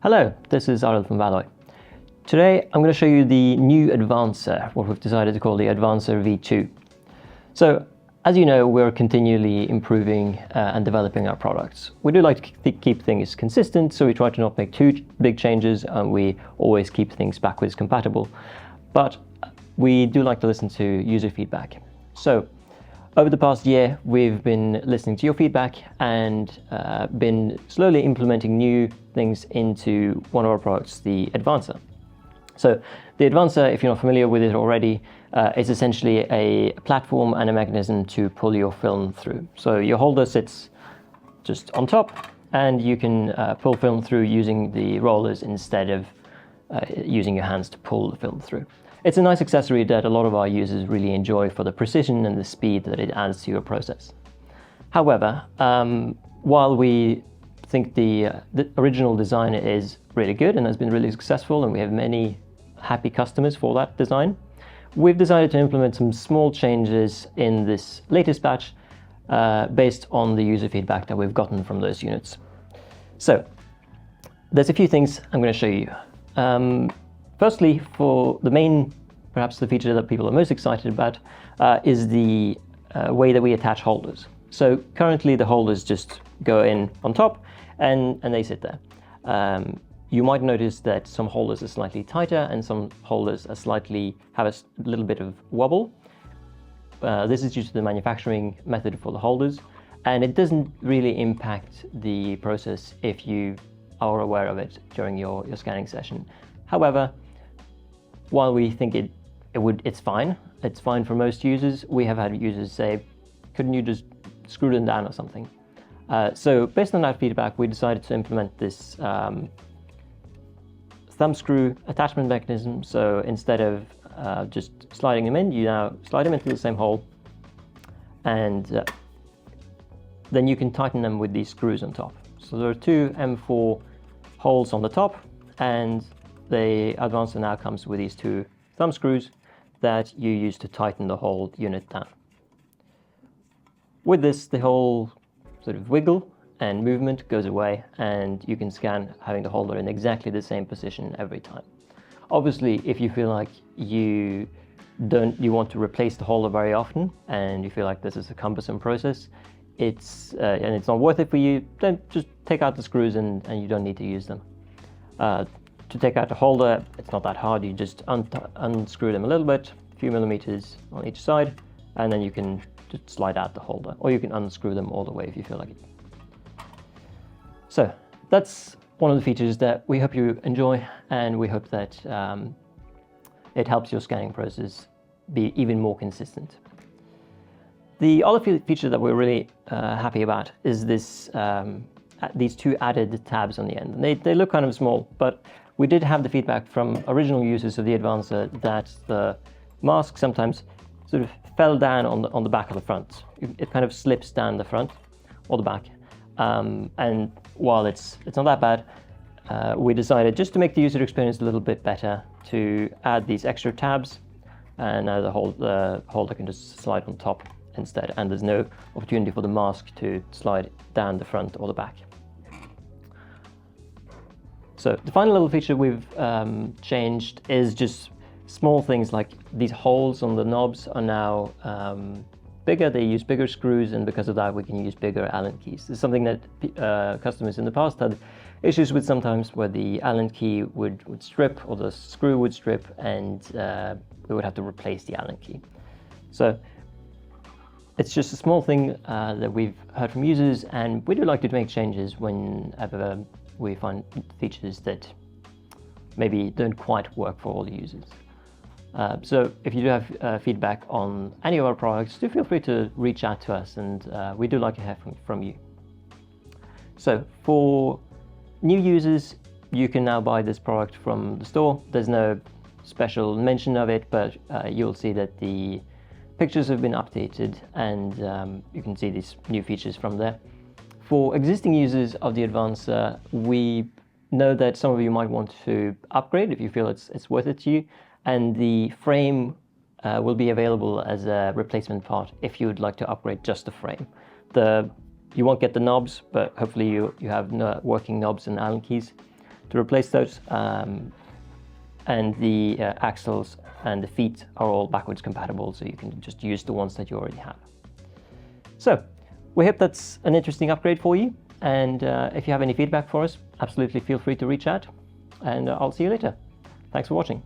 Hello, this is Arnold from Valoy. Today I'm going to show you the new Advancer, what we've decided to call the Advancer V2. So, as you know, we're continually improving and developing our products. We do like to keep things consistent, so we try to not make too big changes, and we always keep things backwards compatible. But we do like to listen to user feedback. So, over the past year, we've been listening to your feedback and been slowly implementing new things into one of our products, the Advancer. So the Advancer, if you're not familiar with it already, is essentially a platform and a mechanism to pull your film through. So your holder sits just on top, and you can pull film through using the rollers instead of using your hands to pull the film through. It's a nice accessory that a lot of our users really enjoy for the precision and the speed that it adds to your process. However, while we think the original design is really good and has been really successful, and we have many happy customers for that design, we've decided to implement some small changes in this latest batch based on the user feedback that we've gotten from those units. So there's a few things I'm going to show you. Firstly, for the main, perhaps the feature that people are most excited about, is the way that we attach holders. So currently the holders just go in on top and they sit there. You might notice that some holders are slightly tighter and some holders are have a little bit of wobble. This is due to the manufacturing method for the holders, and it doesn't really impact the process if you are aware of it during your scanning session. However, while we think it's fine for most users, we have had users say, couldn't you just screw them down or something? So based on that feedback, we decided to implement this thumb screw attachment mechanism. So instead of just sliding them in, you now slide them into the same hole, and then you can tighten them with these screws on top. So there are two M4 holes on the top, and the Advancer now comes with these two thumb screws that you use to tighten the whole unit down. With this, the whole sort of wiggle and movement goes away, and you can scan having the holder in exactly the same position every time. Obviously, if you feel like you want to replace the holder very often, and you feel like this is a cumbersome process, and it's not worth it for you, then just take out the screws and you don't need to use them. To take out the holder, it's not that hard. You just unscrew them a little bit, a few millimeters on each side, and then you can just slide out the holder, or you can unscrew them all the way if you feel like it. So that's one of the features that we hope you enjoy, and we hope that it helps your scanning process be even more consistent. The other feature that we're really happy about is these two added tabs on the end. And they look kind of small, but we did have the feedback from original users of the Advancer that the mask sometimes sort of fell down on the back of the front. It kind of slips down the front or the back. And while it's not that bad, we decided, just to make the user experience a little bit better, to add these extra tabs, and now the holder can just slide on top instead, and there's no opportunity for the mask to slide down the front or the back. So the final little feature we've changed is just small things like these holes on the knobs are now bigger. They use bigger screws, and because of that we can use bigger Allen keys. This is something that customers in the past had issues with sometimes, where the Allen key would strip, or the screw would strip, and we would have to replace the Allen key. So it's just a small thing that we've heard from users, and we do like to make changes whenever we find features that maybe don't quite work for all the users. So if you do have feedback on any of our products, do feel free to reach out to us, and we do like to hear from you. So for new users, you can now buy this product from the store. There's no special mention of it, but you'll see that the pictures have been updated, and you can see these new features from there. For existing users of the Advancer, we know that some of you might want to upgrade if you feel it's worth it to you, and the frame will be available as a replacement part if you would like to upgrade just the frame. You won't get the knobs, but hopefully you have working knobs and Allen keys. to replace those, and the axles and the feet are all backwards compatible, so you can just use the ones that you already have. So we hope that's an interesting upgrade for you, and if you have any feedback for us, absolutely feel free to reach out, and I'll see you later. Thanks for watching.